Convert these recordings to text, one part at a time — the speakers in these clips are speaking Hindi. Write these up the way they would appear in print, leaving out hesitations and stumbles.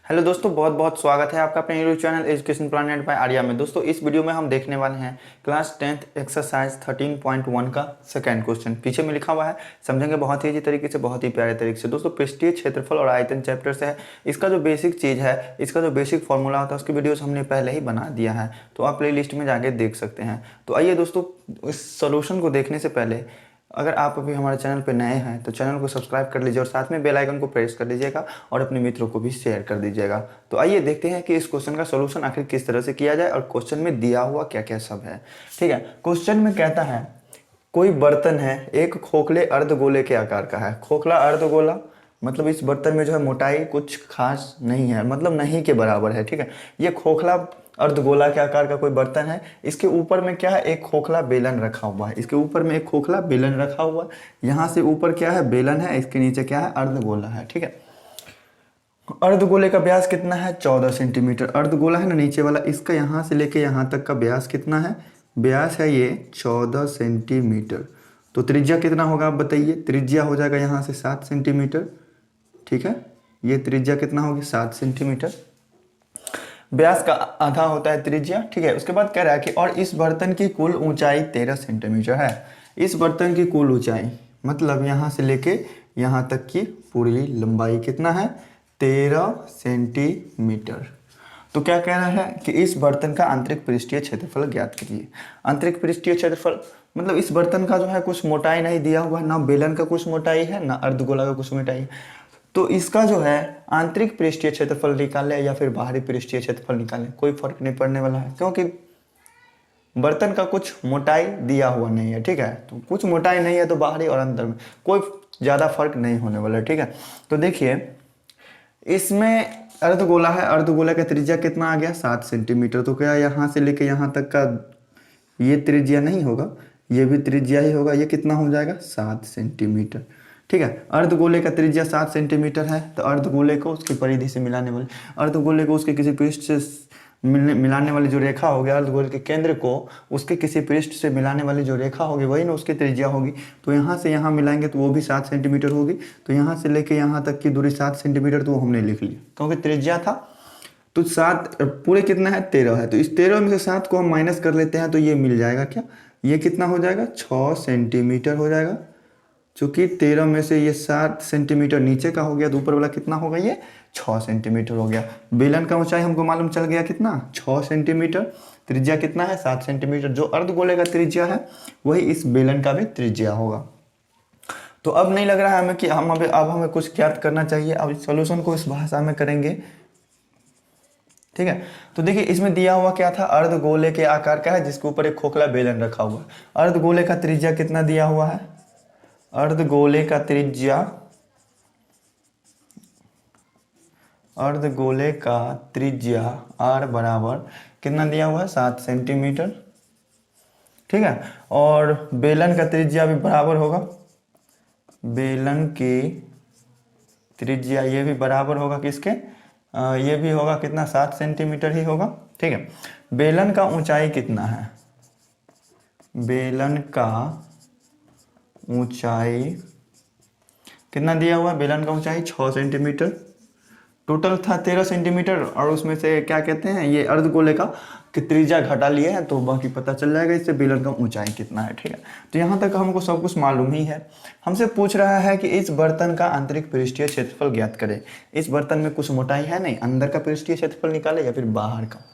हेलो दोस्तों, बहुत बहुत स्वागत है आपका अपने YouTube channel education planet by Arya में। दोस्तों इस वीडियो में हम देखने वाले हैं क्लास 10th एक्सरसाइज 13.1 का सेकंड क्वेश्चन। पीछे में लिखा हुआ है, समझेंगे बहुत ही अच्छी तरीके से, बहुत ही प्यारे तरीके से। दोस्तों पृष्ठीय क्षेत्रफल और आयतन चैप्टर से है। इसका जो बेसिक चीज़ है, इसका जो बेसिक फॉर्मूला होता है, उसकी वीडियोज़ हमने पहले ही बना दिया है, तो आप प्ले लिस्ट में जाके देख सकते हैं। तो आइए दोस्तों, इस सोल्यूशन को देखने से पहले अगर आप अभी हमारे चैनल पर नए हैं तो चैनल को सब्सक्राइब कर लीजिए और साथ में बेल आइकन को प्रेस कर लीजिएगा और अपने मित्रों को भी शेयर कर दीजिएगा। तो आइए देखते हैं कि इस क्वेश्चन का सॉल्यूशन आखिर किस तरह से किया जाए और क्वेश्चन में दिया हुआ क्या क्या सब है। ठीक है, क्वेश्चन में कहता है कोई बर्तन है, एक खोखले अर्धगोले के आकार का है। खोखला अर्धगोला मतलब इस बर्तन में जो है मोटाई कुछ खास नहीं है, मतलब नहीं के बराबर है। ठीक है, ये खोखला अर्धगोला के आकार का कोई बर्तन है। इसके ऊपर में क्या है, एक खोखला बेलन रखा हुआ है। इसके ऊपर में एक खोखला बेलन रखा हुआ है। यहाँ से ऊपर क्या है, बेलन है, इसके नीचे क्या है, अर्धगोला है। ठीक है, अर्धगोले का व्यास कितना है, 14 सेंटीमीटर। अर्धगोला है ना नीचे वाला, इसका यहाँ से लेके यहाँ तक का व्यास कितना है, व्यास है ये 14 सेंटीमीटर। तो त्रिज्या कितना होगा आप बताइए। त्रिज्या हो जाएगा यहाँ से 7 सेंटीमीटर। ठीक है, ये त्रिज्या कितना होगी, 7 सेंटीमीटर। व्यास का आधा होता है त्रिज्या। ठीक है, उसके बाद कह रहा है कि और इस बर्तन की कुल ऊंचाई 13 सेंटीमीटर है। इस बर्तन की कुल ऊंचाई मतलब यहाँ से लेके यहाँ तक की पूरी लंबाई कितना है, 13 सेंटीमीटर। तो क्या कह रहा है कि इस बर्तन का आंतरिक पृष्ठीय क्षेत्रफल ज्ञात कीजिए। आंतरिक पृष्ठीय क्षेत्रफल मतलब इस बर्तन का जो है कुछ मोटाई नहीं दिया हुआ है, ना बेलन का कुछ मोटाई है, ना अर्धगोला का कुछ मोटाई है। तो इसका जो है आंतरिक पृष्ठीय क्षेत्रफल निकालें या फिर बाहरी पृष्ठीय क्षेत्रफल निकालें, कोई फर्क नहीं पड़ने वाला है, क्योंकि बर्तन का कुछ मोटाई दिया हुआ नहीं है। ठीक है, तो कुछ मोटाई नहीं है तो बाहरी और अंदर में कोई ज़्यादा फर्क नहीं होने वाला है। ठीक है, तो देखिए इसमें अर्धगोला है, अर्धगोला का त्रिज्या कितना आ गया, 7 सेंटीमीटर। तो क्या यहाँ से लेके यहाँ तक का ये त्रिज्या नहीं होगा, ये भी त्रिज्या ही होगा। ये कितना हो जाएगा, 7 सेंटीमीटर। ठीक है, अर्धगोले का त्रिज्या 7 सेंटीमीटर है, तो अर्धगोले को उसकी परिधि से मिलाने वाली, अर्धगोले को उसके किसी पृष्ठ से मिलाने वाली जो रेखा होगी, अर्धगोले के केंद्र को उसके किसी पृष्ठ से मिलाने वाली जो रेखा होगी वही ना उसकी त्रिज्या होगी। तो यहाँ से यहाँ मिलाएंगे तो वो भी 7 सेंटीमीटर होगी। तो यहाँ से लेके यहाँ तक की दूरी 7 सेंटीमीटर, तो वो हमने लिख लिया क्योंकि त्रिज्या था। तो 7 पूरे कितना है, 13 है। तो इस 13 में से 7 को हम माइनस कर लेते हैं तो ये मिल जाएगा क्या, ये कितना हो जाएगा, 6 सेंटीमीटर हो जाएगा। चूंकि 13 में से ये 7 सेंटीमीटर नीचे का हो गया तो ऊपर वाला कितना होगा, ये 6 सेंटीमीटर हो गया। बेलन का ऊंचाई हमको मालूम चल गया कितना, 6 सेंटीमीटर। त्रिज्या कितना है, 7 सेंटीमीटर। जो अर्धगोले का त्रिज्या है वही इस बेलन का भी त्रिज्या होगा। तो अब नहीं लग रहा है हमें कि अब हमें कुछ ज्ञात करना चाहिए। अब इस सॉल्यूशन को इस भाषा में करेंगे। ठीक है, तो देखिए इसमें दिया हुआ क्या था, अर्धगोले के आकार का है जिसके ऊपर एक खोखला बेलन रखा हुआ है। अर्धगोले का त्रिज्या कितना दिया हुआ है, अर्धगोले का त्रिज्या, अर्धगोले का त्रिज्या r बराबर कितना दिया हुआ है, 7 सेंटीमीटर। ठीक है, और बेलन का त्रिज्या भी बराबर होगा, बेलन की त्रिज्या ये भी बराबर होगा किसके, ये भी होगा कितना, 7 सेंटीमीटर ही होगा। ठीक है, बेलन का ऊंचाई कितना है, बेलन का ऊंचाई कितना दिया हुआ है, बेलन का ऊंचाई 6 सेंटीमीटर। टोटल था 13 सेंटीमीटर और उसमें से क्या कहते हैं, ये अर्धगोले का त्रिज्या घटा लिए हैं तो बाकी पता चल जाएगा इससे बेलन का ऊंचाई कितना है। ठीक है, तो यहाँ तक हमको सब कुछ मालूम ही है। हमसे पूछ रहा है कि इस बर्तन का आंतरिक पृष्ठीय क्षेत्रफल ज्ञात करें। इस बर्तन में कुछ मोटाई है नहीं, अंदर का पृष्ठीय क्षेत्रफल निकाले या फिर बाहर का,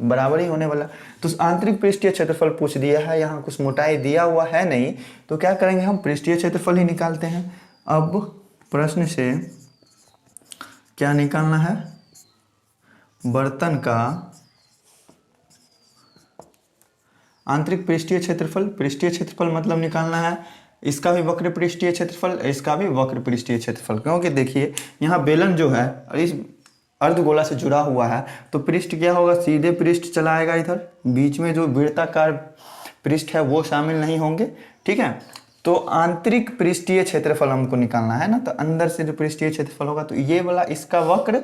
बराबर ही होने वाला। तो आंतरिक पृष्ठीय क्षेत्रफल पूछ दिया है, यहाँ कुछ मोटाई दिया हुआ है नहीं, तो क्या करेंगे हम पृष्ठीय क्षेत्रफल ही निकालते हैं। अब प्रश्न से क्या निकालना है, बर्तन का आंतरिक पृष्ठीय क्षेत्रफल। पृष्ठीय क्षेत्रफल मतलब निकालना है इसका भी वक्र पृष्ठीय क्षेत्रफल, इसका भी वक्र पृष्ठीय क्षेत्रफल। क्योंकि देखिए यहाँ बेलन जो है इस अर्धगोला से जुड़ा हुआ है तो पृष्ठ क्या होगा, सीधे पृष्ठ चला आएगा इधर, बीच में जो वृत्ताकार पृष्ठ है वो शामिल नहीं होंगे। ठीक है, तो आंतरिक पृष्ठीय क्षेत्रफल हमको निकालना है ना, तो अंदर से जो पृष्ठीय क्षेत्रफल होगा तो ये वाला इसका वक्र,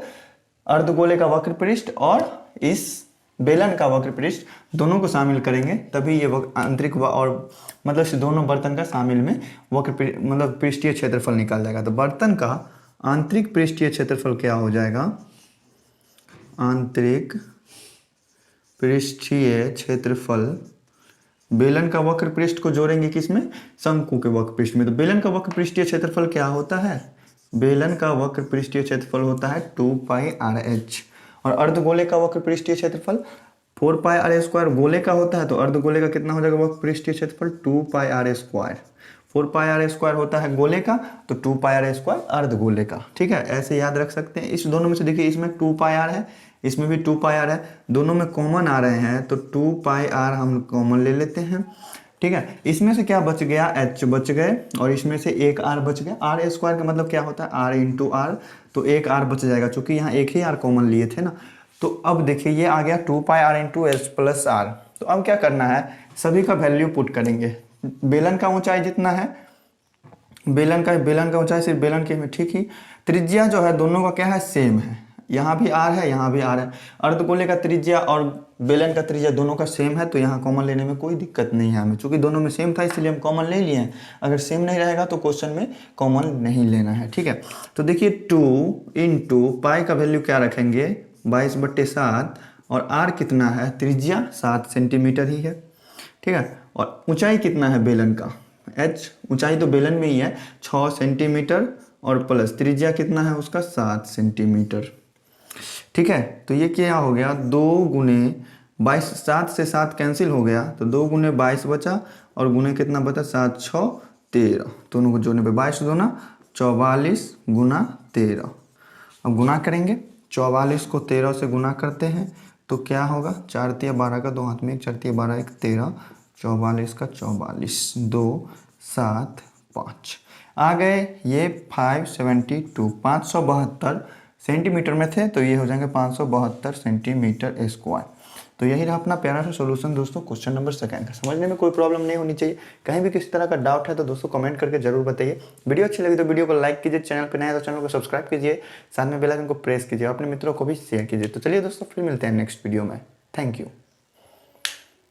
अर्धगोले का वक्र पृष्ठ और इस बेलन का वक्र पृष्ठ दोनों को शामिल करेंगे तभी ये आंतरिक और मतलब से दोनों बर्तन का शामिल में वक्र मतलब पृष्ठीय क्षेत्रफल निकाल जाएगा। तो बर्तन का आंतरिक पृष्ठीय क्षेत्रफल क्या हो जाएगा, आंतरिक पृष्ठीय क्षेत्रफल बेलन का वक्र पृष्ठ को जोड़ेंगे किसमें, शंकु के वक्र पृष्ठ में। तो बेलन का वक्र पृष्ठीय क्षेत्रफल क्या होता है, बेलन का वक्र पृष्ठीय क्षेत्रफल होता है 2πr/h और अर्धगोले का वक्र पृष्ठीय क्षेत्रफल 4πr²। गोले का होता है तो अर्धगोले का कितना हो जाएगा वक्र पृष्ठीय क्षेत्रफल 2πr²। 4πr² होता है गोले का तो 2πr² अर्धगोले का। ठीक है, ऐसे याद रख सकते हैं। इस दोनों में से देखिए, इसमें 2πr है, इसमें भी 2πr है, दोनों में कॉमन आ रहे हैं तो 2πr हम कॉमन ले लेते हैं। ठीक है, इसमें से क्या बच गया, h बच गए और इसमें से एक r बच गया। r² का मतलब क्या होता है, r इंटू r, तो एक r बच जाएगा क्योंकि यहाँ एक ही r कॉमन लिए थे ना। तो अब देखिए ये आ गया 2πr into H plus r। तो अब क्या करना है, सभी का वैल्यू पुट करेंगे। बेलन का ऊंचाई जितना है, बेलन का ऊंचाई सिर्फ बेलन के में, ठीक ही। त्रिज्या जो है दोनों का क्या है, सेम है, यहाँ भी r है, यहाँ भी r है। अर्धगोले का त्रिज्या और बेलन का त्रिज्या दोनों का सेम है तो यहाँ कॉमन लेने में कोई दिक्कत नहीं है हमें, चूंकि दोनों में सेम था इसलिए हम कॉमन ले लिए हैं। अगर सेम नहीं रहेगा तो क्वेश्चन में कॉमन नहीं लेना है। ठीक है, तो देखिए 2 इंटू पाई का वैल्यू क्या रखेंगे 22/7 और r कितना है, त्रिज्या 7 सेंटीमीटर ही है। ठीक है, और ऊंचाई कितना है बेलन का, h ऊंचाई तो बेलन में ही है 6 सेंटीमीटर और प्लस त्रिज्या कितना है उसका 7 सेंटीमीटर। ठीक है, तो ये क्या हो गया 2 गुने 22, 7 से 7 कैंसिल हो गया तो 2 गुने 22 बचा और गुने कितना बचा 7 6 13, दोनों को जोड़ने पे 22 दूना 44 गुना 13। अब गुना करेंगे, 44 को 13 से गुना करते हैं तो क्या होगा, 4 तिया 12 का 2 हाथ में 1, 4 तिया 12 1 13, 44 का 44, 2 7 5 आ गए। ये 572 572 सेंटीमीटर में थे तो ये हो जाएंगे 572 सेंटीमीटर स्क्वायर। तो यही रहा अपना प्यारा सा सॉल्यूशन दोस्तों क्वेश्चन नंबर 2 का। समझने में कोई प्रॉब्लम नहीं होनी चाहिए। कहीं भी किसी तरह का डाउट है तो दोस्तों कमेंट करके जरूर बताइए। वीडियो अच्छी लगी तो वीडियो को लाइक कीजिए, चैनल पर नया है तो चैनल को सब्सक्राइब कीजिए, साथ में बेल आइकन को प्रेस कीजिए, अपने मित्रों को भी शेयर कीजिए। तो चलिए दोस्तों फिर मिलते हैं नेक्स्ट वीडियो में। Thank you.